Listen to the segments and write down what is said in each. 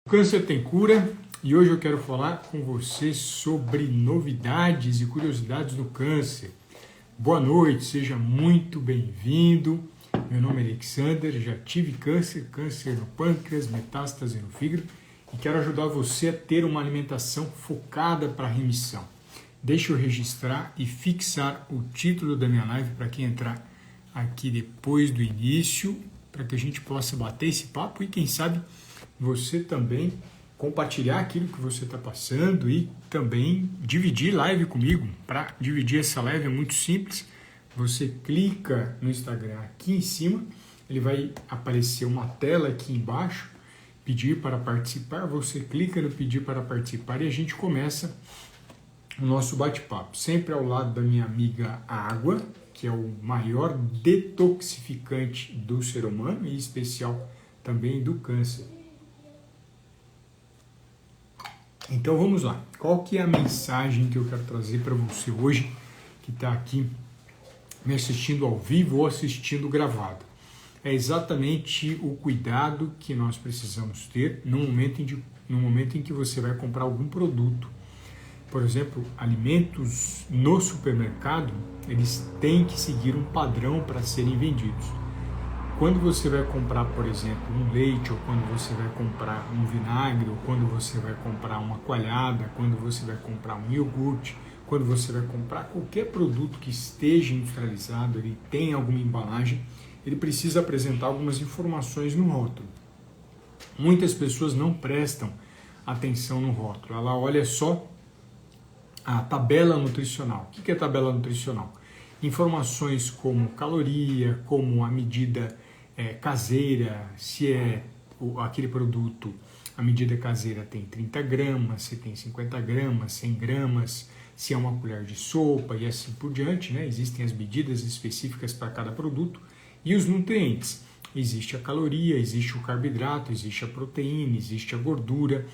O câncer tem cura e hoje eu quero falar com você sobre novidades e curiosidades do câncer. Boa noite, seja muito bem-vindo. Meu nome é Alexander, já tive câncer no pâncreas, metástase no fígado e quero ajudar você a ter uma alimentação focada para a remissão. Deixa eu registrar e fixar o título da minha live para quem entrar aqui depois do início, para que a gente possa bater esse papo e quem sabe você também compartilhar aquilo que você está passando e também dividir live comigo. Para dividir essa live é muito simples, você clica no Instagram aqui em cima, ele vai aparecer uma tela aqui embaixo, pedir para participar, você clica no pedir para participar e a gente começa o nosso bate-papo, sempre ao lado da minha amiga água, que é o maior detoxificante do ser humano e em especial também do câncer. Então vamos lá, qual que é a mensagem que eu quero trazer para você hoje que está aqui me assistindo ao vivo ou assistindo gravado? É exatamente o cuidado que nós precisamos ter no momento em que você vai comprar algum produto. Por exemplo, alimentos no supermercado, eles têm que seguir um padrão para serem vendidos. Quando você vai comprar, por exemplo, um leite, ou quando você vai comprar um vinagre, ou quando você vai comprar uma coalhada, quando você vai comprar um iogurte, quando você vai comprar qualquer produto que esteja industrializado, ele tem alguma embalagem, ele precisa apresentar algumas informações no rótulo. Muitas pessoas não prestam atenção no rótulo, ela olha só a tabela nutricional. O que é tabela nutricional? Informações como caloria, como a medida caseira, se é aquele produto, a medida caseira tem 30 gramas, se tem 50 gramas, 100 gramas, se é uma colher de sopa e assim por diante, né? Existem as medidas específicas para cada produto e os nutrientes. Existe a caloria, existe o carboidrato, existe a proteína, existe a gordura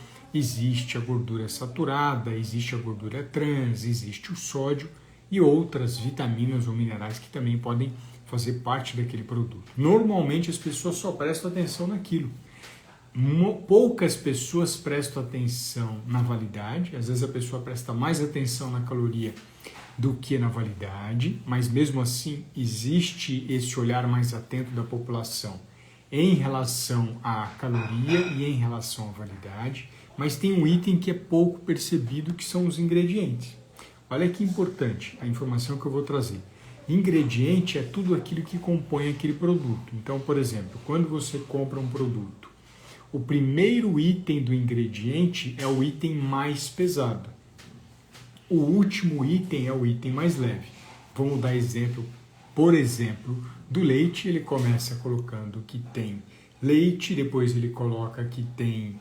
saturada, existe a gordura trans, existe o sódio e outras vitaminas ou minerais que também podem fazer parte daquele produto. Normalmente as pessoas só prestam atenção naquilo. Poucas pessoas prestam atenção na validade, às vezes a pessoa presta mais atenção na caloria do que na validade, mas mesmo assim existe esse olhar mais atento da população em relação à caloria e em relação à validade, mas tem um item que é pouco percebido, que são os ingredientes. Olha que importante a informação que eu vou trazer. Ingrediente é tudo aquilo que compõe aquele produto. Então, por exemplo, quando você compra um produto, o primeiro item do ingrediente é o item mais pesado. O último item é o item mais leve. Vamos dar exemplo, por exemplo, do leite. Ele começa colocando que tem leite, depois ele coloca que tem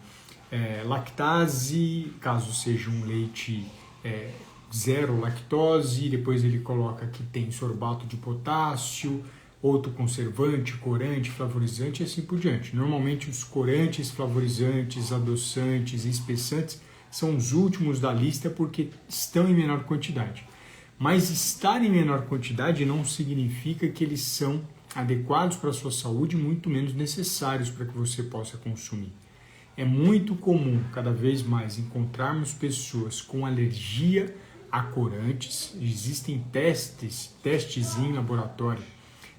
lactase, caso seja um leite zero lactose, depois ele coloca que tem sorbato de potássio, outro conservante, corante, flavorizante e assim por diante. Normalmente os corantes, flavorizantes, adoçantes e espessantes são os últimos da lista porque estão em menor quantidade. Mas estar em menor quantidade não significa que eles são adequados para a sua saúde, muito menos necessários para que você possa consumir. É muito comum, cada vez mais, encontrarmos pessoas com alergia a corantes. Existem testes em laboratório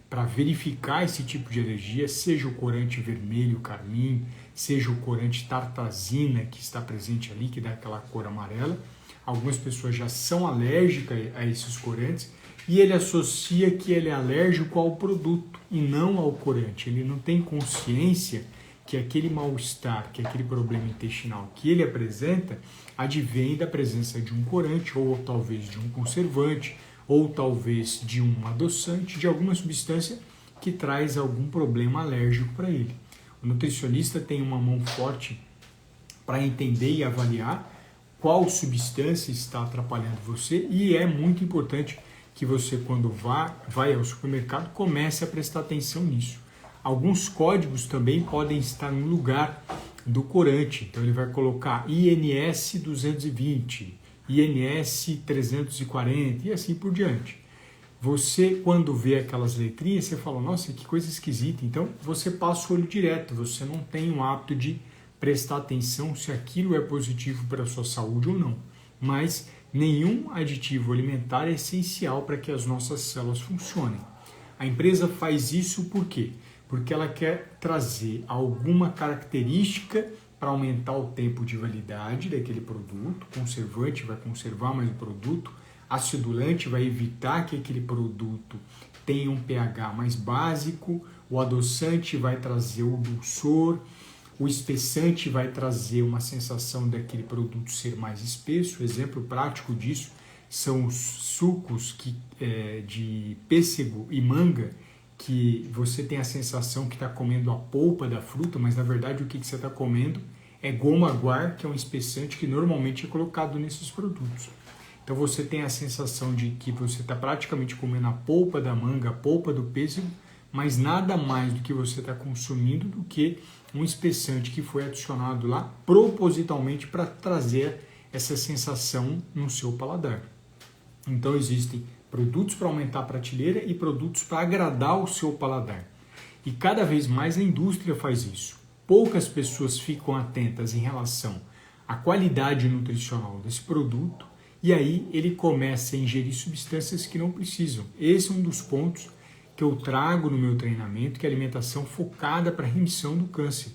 para verificar esse tipo de alergia, seja o corante vermelho, carmim, seja o corante tartazina que está presente ali, que dá aquela cor amarela. Algumas pessoas já são alérgicas a esses corantes e ele associa que ele é alérgico ao produto e não ao corante. Ele não tem consciência que aquele mal-estar, que aquele problema intestinal que ele apresenta, advém da presença de um corante, ou talvez de um conservante, ou talvez de um adoçante, de alguma substância que traz algum problema alérgico para ele. O nutricionista tem uma mão forte para entender e avaliar qual substância está atrapalhando você, e é muito importante que você, quando vai ao supermercado, comece a prestar atenção nisso. Alguns códigos também podem estar no lugar do corante, então ele vai colocar INS 220, INS 340 e assim por diante. Você, quando vê aquelas letrinhas, você fala, nossa, que coisa esquisita. Então, você passa o olho direto, você não tem o hábito de prestar atenção se aquilo é positivo para a sua saúde ou não. Mas nenhum aditivo alimentar é essencial para que as nossas células funcionem. A empresa faz isso por quê? Porque ela quer trazer alguma característica para aumentar o tempo de validade daquele produto. Conservante vai conservar mais o produto, acidulante vai evitar que aquele produto tenha um pH mais básico, o adoçante vai trazer o dulçor, o espessante vai trazer uma sensação daquele produto ser mais espesso. Exemplo prático disso são os sucos de pêssego e manga, que você tem a sensação que está comendo a polpa da fruta, mas na verdade o que você está comendo é goma guar, que é um espessante que normalmente é colocado nesses produtos. Então você tem a sensação de que você está praticamente comendo a polpa da manga, a polpa do pêssego, mas nada mais do que você está consumindo do que um espessante que foi adicionado lá propositalmente para trazer essa sensação no seu paladar. Então existem produtos para aumentar a prateleira e produtos para agradar o seu paladar. E cada vez mais a indústria faz isso. Poucas pessoas ficam atentas em relação à qualidade nutricional desse produto e aí ele começa a ingerir substâncias que não precisam. Esse é um dos pontos que eu trago no meu treinamento, que é a alimentação focada para a remissão do câncer.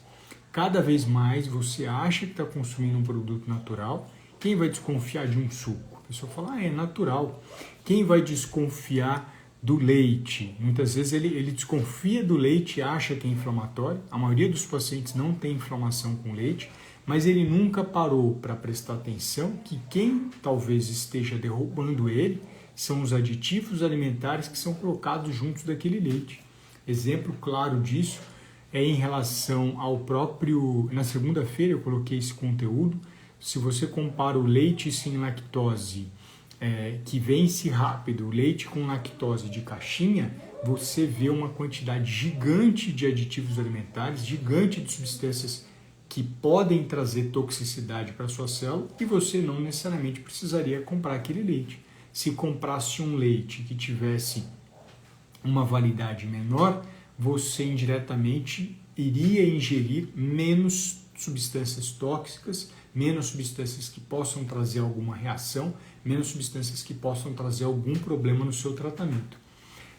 Cada vez mais você acha que está consumindo um produto natural. Quem vai desconfiar de um suco? A pessoa fala, é natural. Quem vai desconfiar do leite? Muitas vezes ele desconfia do leite e acha que é inflamatório. A maioria dos pacientes não tem inflamação com leite, mas ele nunca parou para prestar atenção que quem talvez esteja derrubando ele são os aditivos alimentares que são colocados juntos daquele leite. Exemplo claro disso é em relação ao próprio... Na segunda-feira eu coloquei esse conteúdo. Se você compara o leite sem lactose, que vence rápido, o leite com lactose de caixinha, você vê uma quantidade gigante de aditivos alimentares, gigante de substâncias que podem trazer toxicidade para a sua célula e você não necessariamente precisaria comprar aquele leite. Se comprasse um leite que tivesse uma validade menor, você indiretamente iria ingerir menos substâncias tóxicas, menos substâncias que possam trazer alguma reação, menos substâncias que possam trazer algum problema no seu tratamento.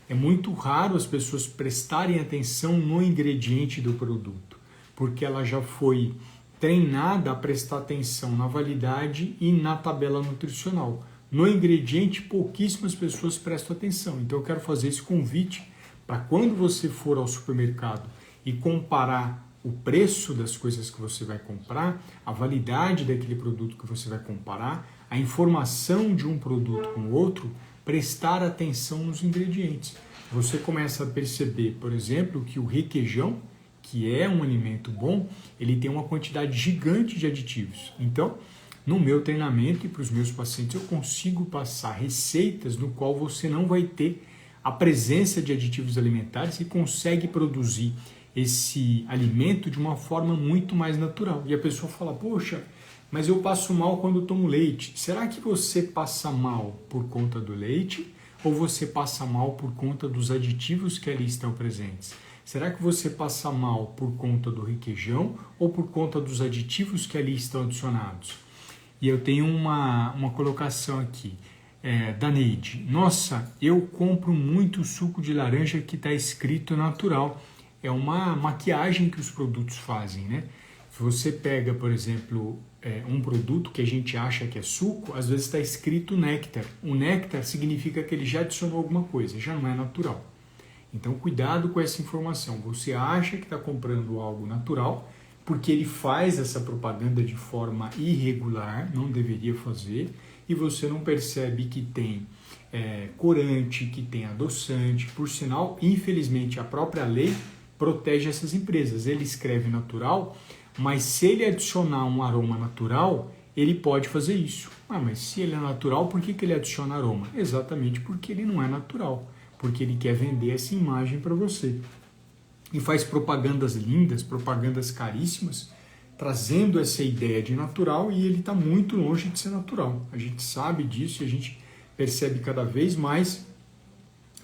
É muito raro as pessoas prestarem atenção no ingrediente do produto, porque ela já foi treinada a prestar atenção na validade e na tabela nutricional. No ingrediente, pouquíssimas pessoas prestam atenção. Então eu quero fazer esse convite para quando você for ao supermercado e comparar o preço das coisas que você vai comprar, a validade daquele produto que você vai comparar, a informação de um produto com o outro, prestar atenção nos ingredientes. Você começa a perceber, por exemplo, que o requeijão, que é um alimento bom, ele tem uma quantidade gigante de aditivos. Então, no meu treinamento e para os meus pacientes, eu consigo passar receitas no qual você não vai ter a presença de aditivos alimentares e consegue produzir esse alimento de uma forma muito mais natural. E a pessoa fala, poxa, mas eu passo mal quando tomo leite. Será que você passa mal por conta do leite ou você passa mal por conta dos aditivos que ali estão presentes? Será que você passa mal por conta do requeijão ou por conta dos aditivos que ali estão adicionados? E eu tenho uma colocação aqui, da Neide. Nossa, eu compro muito suco de laranja que está escrito natural. É uma maquiagem que os produtos fazem, né? Se você pega, por exemplo, um produto que a gente acha que é suco, às vezes está escrito néctar. O néctar significa que ele já adicionou alguma coisa, já não é natural. Então, cuidado com essa informação. Você acha que está comprando algo natural, porque ele faz essa propaganda de forma irregular, não deveria fazer, e você não percebe que tem corante, que tem adoçante. Por sinal, infelizmente, a própria lei protege essas empresas. Ele escreve natural, mas se ele adicionar um aroma natural, ele pode fazer isso. Mas se ele é natural, por que ele adiciona aroma? Exatamente porque ele não é natural, porque ele quer vender essa imagem para você. E faz propagandas lindas, propagandas caríssimas, trazendo essa ideia de natural, e ele está muito longe de ser natural. A gente sabe disso e a gente percebe cada vez mais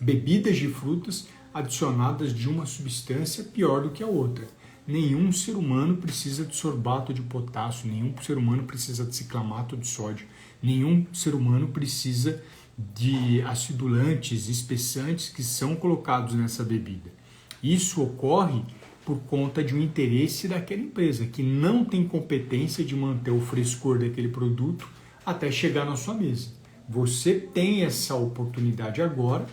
bebidas de frutas adicionadas de uma substância pior do que a outra. Nenhum ser humano precisa de sorbato de potássio, nenhum ser humano precisa de ciclamato de sódio, nenhum ser humano precisa de acidulantes, espessantes que são colocados nessa bebida. Isso ocorre por conta de um interesse daquela empresa, que não tem competência de manter o frescor daquele produto até chegar na sua mesa. Você tem essa oportunidade agora,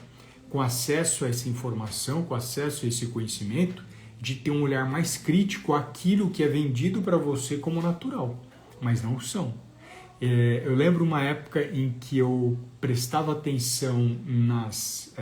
com acesso a essa informação, com acesso a esse conhecimento, de ter um olhar mais crítico àquilo que é vendido para você como natural, mas não são. Eu lembro uma época em que eu prestava atenção nas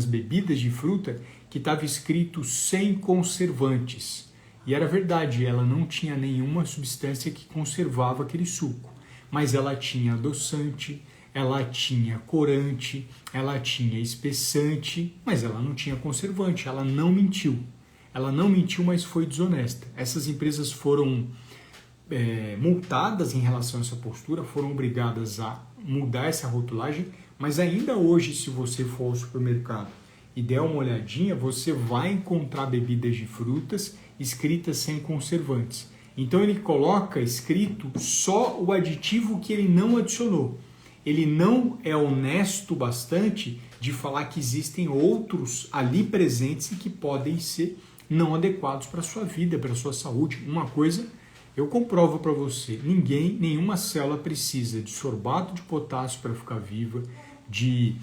bebidas de fruta que estava escrito sem conservantes. E era verdade, ela não tinha nenhuma substância que conservava aquele suco, mas ela tinha adoçante, ela tinha corante, ela tinha espessante, mas ela não tinha conservante, ela não mentiu. Ela não mentiu, mas foi desonesta. Essas empresas foram multadas em relação a essa postura, foram obrigadas a mudar essa rotulagem, mas ainda hoje, se você for ao supermercado e der uma olhadinha, você vai encontrar bebidas de frutas escritas sem conservantes. Então ele coloca escrito só o aditivo que ele não adicionou. Ele não é honesto bastante de falar que existem outros ali presentes e que podem ser não adequados para a sua vida, para a sua saúde. Uma coisa eu comprovo para você, nenhuma célula precisa de sorbato de potássio para ficar viva, de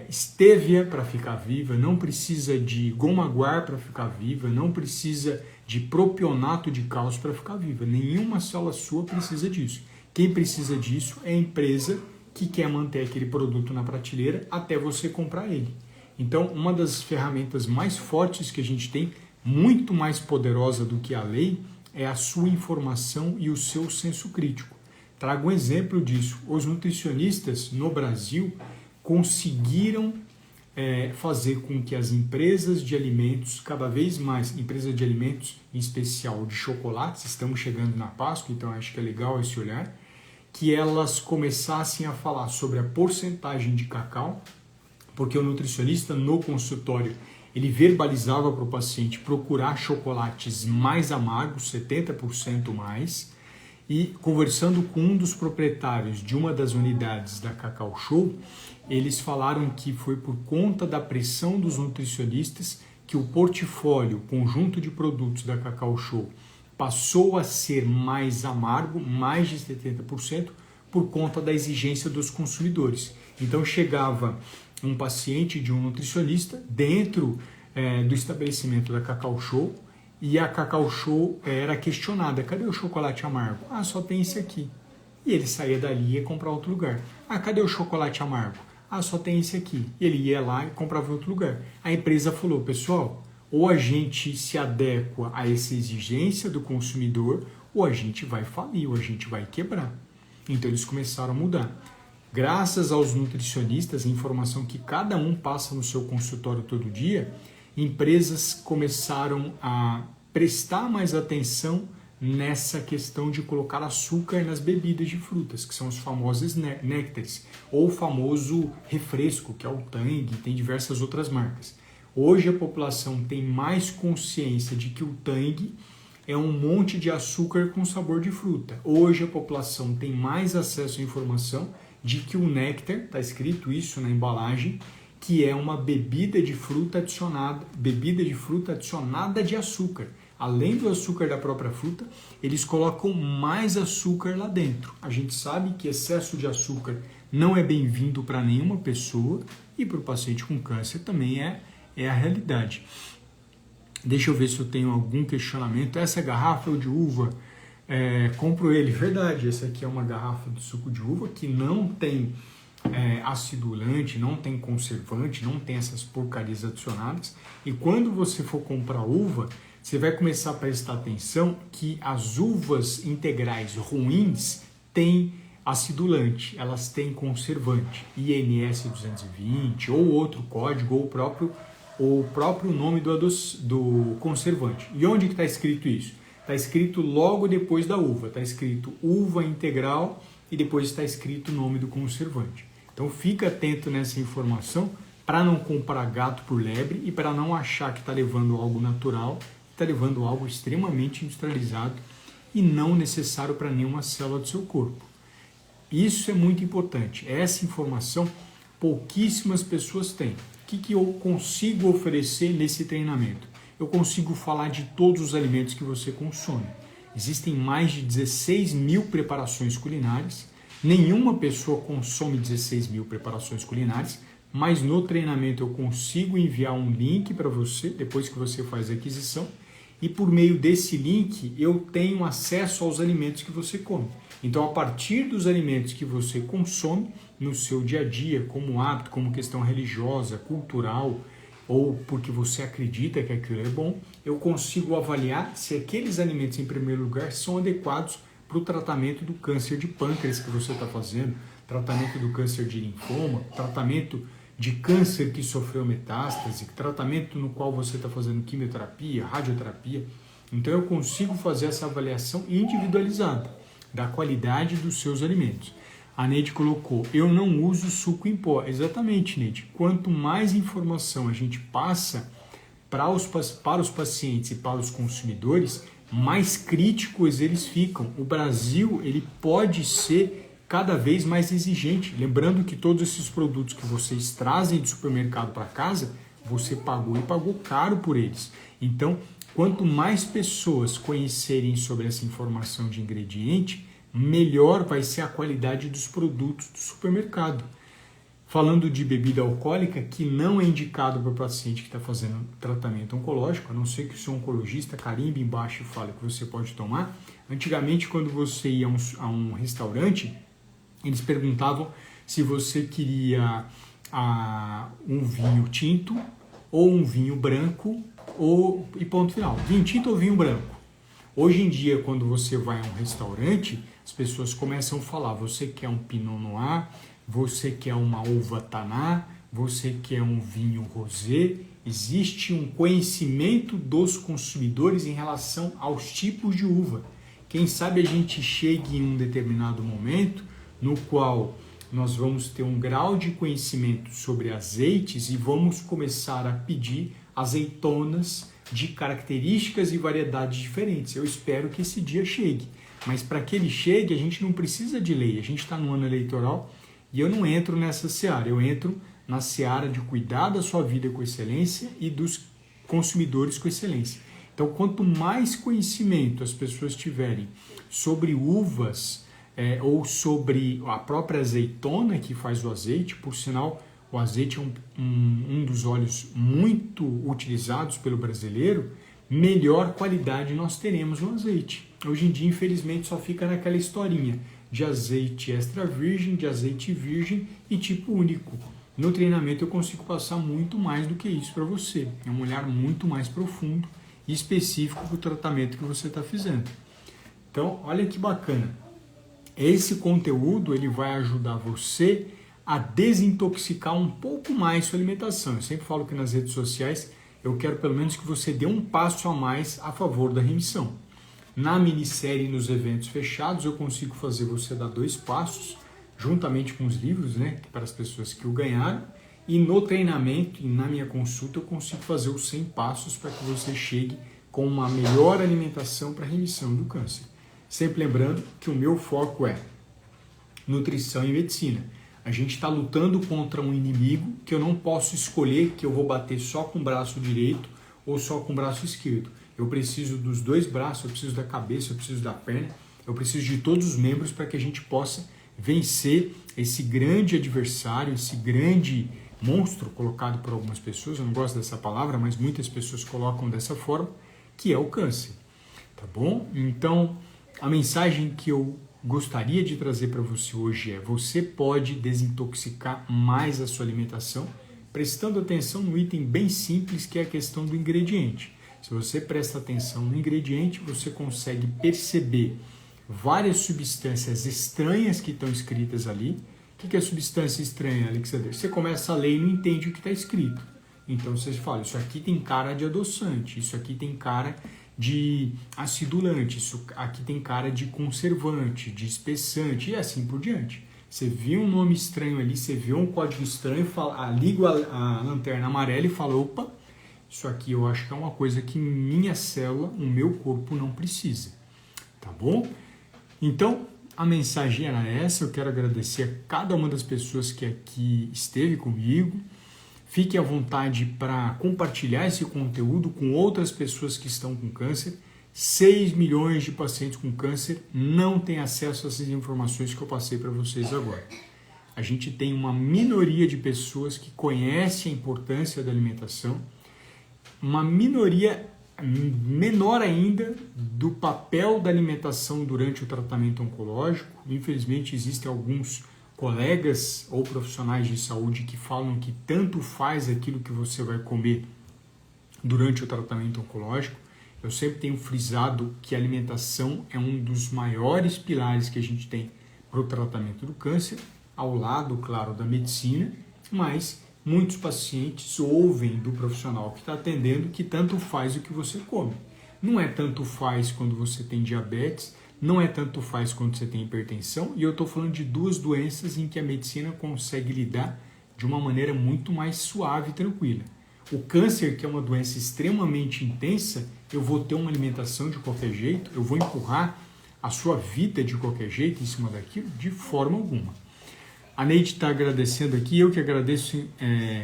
estévia para ficar viva, não precisa de goma-guar para ficar viva, não precisa de propionato de cálcio para ficar viva. Nenhuma célula sua precisa disso. Quem precisa disso é a empresa que quer manter aquele produto na prateleira até você comprar ele. Então, uma das ferramentas mais fortes que a gente tem, muito mais poderosa do que a lei, é a sua informação e o seu senso crítico. Trago um exemplo disso. Os nutricionistas no Brasil conseguiram fazer com que as empresas de alimentos, cada vez mais, empresas de alimentos, em especial de chocolates, estamos chegando na Páscoa, então acho que é legal esse olhar, que elas começassem a falar sobre a porcentagem de cacau, porque o nutricionista no consultório, ele verbalizava para o paciente procurar chocolates mais amargos, 70% mais, e conversando com um dos proprietários de uma das unidades da Cacau Show, eles falaram que foi por conta da pressão dos nutricionistas que o portfólio, o conjunto de produtos da Cacau Show, passou a ser mais amargo, mais de 70%, por conta da exigência dos consumidores. Então chegava um paciente de um nutricionista dentro do estabelecimento da Cacau Show e a Cacau Show era questionada: cadê o chocolate amargo? Ah, só tem esse aqui. E ele saía dali e ia comprar outro lugar. Ah, cadê o chocolate amargo? Ah, só tem esse aqui. Ele ia lá e comprava em outro lugar. A empresa falou: pessoal, ou a gente se adequa a essa exigência do consumidor, ou a gente vai falir, ou a gente vai quebrar. Então eles começaram a mudar. Graças aos nutricionistas, a informação que cada um passa no seu consultório todo dia, empresas começaram a prestar mais atenção nessa questão de colocar açúcar nas bebidas de frutas, que são os famosos néctares, ou o famoso refresco, que é o Tang, tem diversas outras marcas. Hoje a população tem mais consciência de que o Tang é um monte de açúcar com sabor de fruta. Hoje a população tem mais acesso à informação de que o néctar, está escrito isso na embalagem, que é uma bebida de fruta adicionada de açúcar. Além do açúcar da própria fruta, eles colocam mais açúcar lá dentro. A gente sabe que excesso de açúcar não é bem-vindo para nenhuma pessoa e para o paciente com câncer também é a realidade. Deixa eu ver se eu tenho algum questionamento. Essa garrafa de uva, compro ele. Verdade, essa aqui é uma garrafa de suco de uva que não tem acidulante, não tem conservante, não tem essas porcarias adicionadas. E quando você for comprar uva, você vai começar a prestar atenção que as uvas integrais ruins têm acidulante, elas têm conservante, INS 220 ou outro código ou o próprio nome do conservante. E onde que está escrito isso? Está escrito logo depois da uva, está escrito uva integral e depois está escrito o nome do conservante. Então fica atento nessa informação para não comprar gato por lebre e para não achar que está levando algo natural está levando algo extremamente industrializado e não necessário para nenhuma célula do seu corpo. Isso é muito importante. Essa informação pouquíssimas pessoas têm. O que eu consigo oferecer nesse treinamento? Eu consigo falar de todos os alimentos que você consome. Existem mais de 16 mil preparações culinárias. Nenhuma pessoa consome 16 mil preparações culinárias, mas no treinamento eu consigo enviar um link para você, depois que você faz a aquisição, e por meio desse link eu tenho acesso aos alimentos que você come. Então, a partir dos alimentos que você consome no seu dia a dia, como hábito, como questão religiosa, cultural, ou porque você acredita que aquilo é bom, eu consigo avaliar se aqueles alimentos, em primeiro lugar, são adequados para o tratamento do câncer de pâncreas que você está fazendo, tratamento do câncer de linfoma, tratamento de câncer que sofreu metástase, tratamento no qual você está fazendo quimioterapia, radioterapia. Então eu consigo fazer essa avaliação individualizada da qualidade dos seus alimentos. A Neide colocou, eu não uso suco em pó. Exatamente, Neide. Quanto mais informação a gente passa para os pacientes e para os consumidores, mais críticos eles ficam. O Brasil ele pode ser cada vez mais exigente. Lembrando que todos esses produtos que vocês trazem do supermercado para casa, você pagou e pagou caro por eles. Então, quanto mais pessoas conhecerem sobre essa informação de ingrediente, melhor vai ser a qualidade dos produtos do supermercado. Falando de bebida alcoólica, que não é indicado para o paciente que está fazendo tratamento oncológico, a não ser que o seu oncologista carimbe embaixo e fale que você pode tomar. Antigamente, quando você ia a um restaurante, eles perguntavam se você queria um vinho tinto ou um vinho branco, e ponto final. Vinho tinto ou vinho branco? Hoje em dia, quando você vai a um restaurante, as pessoas começam a falar, você quer um Pinot Noir, você quer uma uva Taná, você quer um vinho rosé. Existe um conhecimento dos consumidores em relação aos tipos de uva. Quem sabe a gente chegue em um determinado momento no qual nós vamos ter um grau de conhecimento sobre azeites e vamos começar a pedir azeitonas de características e variedades diferentes. Eu espero que esse dia chegue. Mas para que ele chegue, a gente não precisa de lei. A gente está no ano eleitoral e eu não entro nessa seara. Eu entro na seara de cuidar da sua vida com excelência e dos consumidores com excelência. Então, quanto mais conhecimento as pessoas tiverem sobre uvas ou sobre a própria azeitona que faz o azeite, por sinal, o azeite é um dos óleos muito utilizados pelo brasileiro, melhor qualidade nós teremos no azeite. Hoje em dia, infelizmente, só fica naquela historinha de azeite extra virgem, de azeite virgem e tipo único. No treinamento eu consigo passar muito mais do que isso para você. É um olhar muito mais profundo e específico para o tratamento que você está fazendo. Então, olha que bacana. Esse conteúdo ele vai ajudar você a desintoxicar um pouco mais sua alimentação. Eu sempre falo que nas redes sociais eu quero pelo menos que você dê um passo a mais a favor da remissão. Na minissérie nos eventos fechados eu consigo fazer você dar 2 passos, juntamente com os livros, né, para as pessoas que o ganharam. E no treinamento e na minha consulta eu consigo fazer os 100 passos para que você chegue com uma melhor alimentação para a remissão do câncer. Sempre lembrando que o meu foco é nutrição e medicina. A gente está lutando contra um inimigo que eu não posso escolher que eu vou bater só com o braço direito ou só com o braço esquerdo. Eu preciso dos 2 braços, eu preciso da cabeça, eu preciso da perna, eu preciso de todos os membros para que a gente possa vencer esse grande adversário, esse grande monstro colocado por algumas pessoas, eu não gosto dessa palavra, mas muitas pessoas colocam dessa forma, que é o câncer. Tá bom? Então, a mensagem que eu gostaria de trazer para você hoje é: você pode desintoxicar mais a sua alimentação, prestando atenção no item bem simples que é a questão do ingrediente. Se você presta atenção no ingrediente, você consegue perceber várias substâncias estranhas que estão escritas ali. O que é substância estranha, Alexander? Você começa a ler e não entende o que está escrito. Então você fala, isso aqui tem cara de adoçante, isso aqui tem cara de acidulante, isso aqui tem cara de conservante, de espessante e assim por diante. Você vê um nome estranho ali, você vê um código estranho, liga a lanterna amarela e fala, opa, isso aqui eu acho que é uma coisa que minha célula, o meu corpo não precisa, tá bom? Então, a mensagem era essa. Eu quero agradecer a cada uma das pessoas que aqui esteve comigo. Fique à vontade para compartilhar esse conteúdo com outras pessoas que estão com câncer. 6 milhões de pacientes com câncer não têm acesso a essas informações que eu passei para vocês agora. A gente tem uma minoria de pessoas que conhecem a importância da alimentação, uma minoria menor ainda do papel da alimentação durante o tratamento oncológico. Infelizmente, existem alguns colegas ou profissionais de saúde que falam que tanto faz aquilo que você vai comer durante o tratamento oncológico. Eu sempre tenho frisado que a alimentação é um dos maiores pilares que a gente tem para o tratamento do câncer, ao lado, claro, da medicina, mas muitos pacientes ouvem do profissional que está atendendo que tanto faz o que você come. Não é tanto faz quando você tem diabetes, não é tanto faz quando você tem hipertensão, e eu estou falando de duas doenças em que a medicina consegue lidar de uma maneira muito mais suave e tranquila. O câncer, que é uma doença extremamente intensa, eu vou ter uma alimentação de qualquer jeito, eu vou empurrar a sua vida de qualquer jeito em cima daquilo? De forma alguma. A Neide está agradecendo aqui, eu que agradeço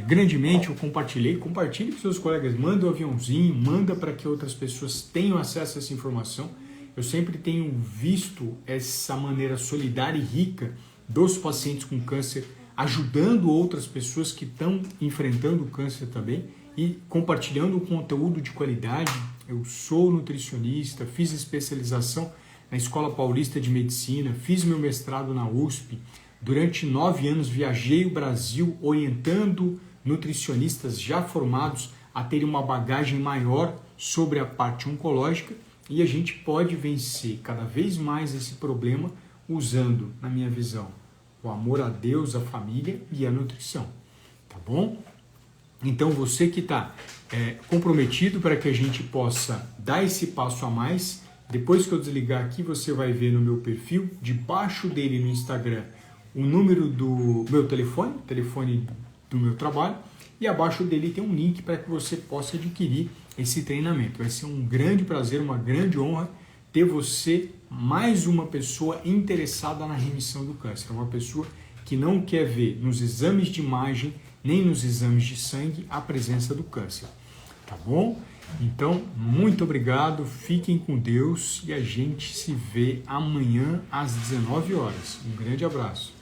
grandemente, eu compartilhe com seus colegas, manda o aviãozinho, manda para que outras pessoas tenham acesso a essa informação. Eu sempre tenho visto essa maneira solidária e rica dos pacientes com câncer, ajudando outras pessoas que estão enfrentando o câncer também e compartilhando um conteúdo de qualidade. Eu sou nutricionista, fiz especialização na Escola Paulista de Medicina, fiz meu mestrado na USP. Durante 9 anos viajei o Brasil orientando nutricionistas já formados a terem uma bagagem maior sobre a parte oncológica, e a gente pode vencer cada vez mais esse problema usando, na minha visão, o amor a Deus, a família e a nutrição, tá bom? Então você que está comprometido para que a gente possa dar esse passo a mais, depois que eu desligar aqui você vai ver no meu perfil, debaixo dele no Instagram, o número do meu telefone do meu trabalho, e abaixo dele tem um link para que você possa adquirir esse treinamento. Vai ser um grande prazer, uma grande honra ter você, mais uma pessoa interessada na remissão do câncer, uma pessoa que não quer ver nos exames de imagem, nem nos exames de sangue, a presença do câncer. Tá bom? Então, muito obrigado, fiquem com Deus e a gente se vê amanhã às 19 horas. Um grande abraço.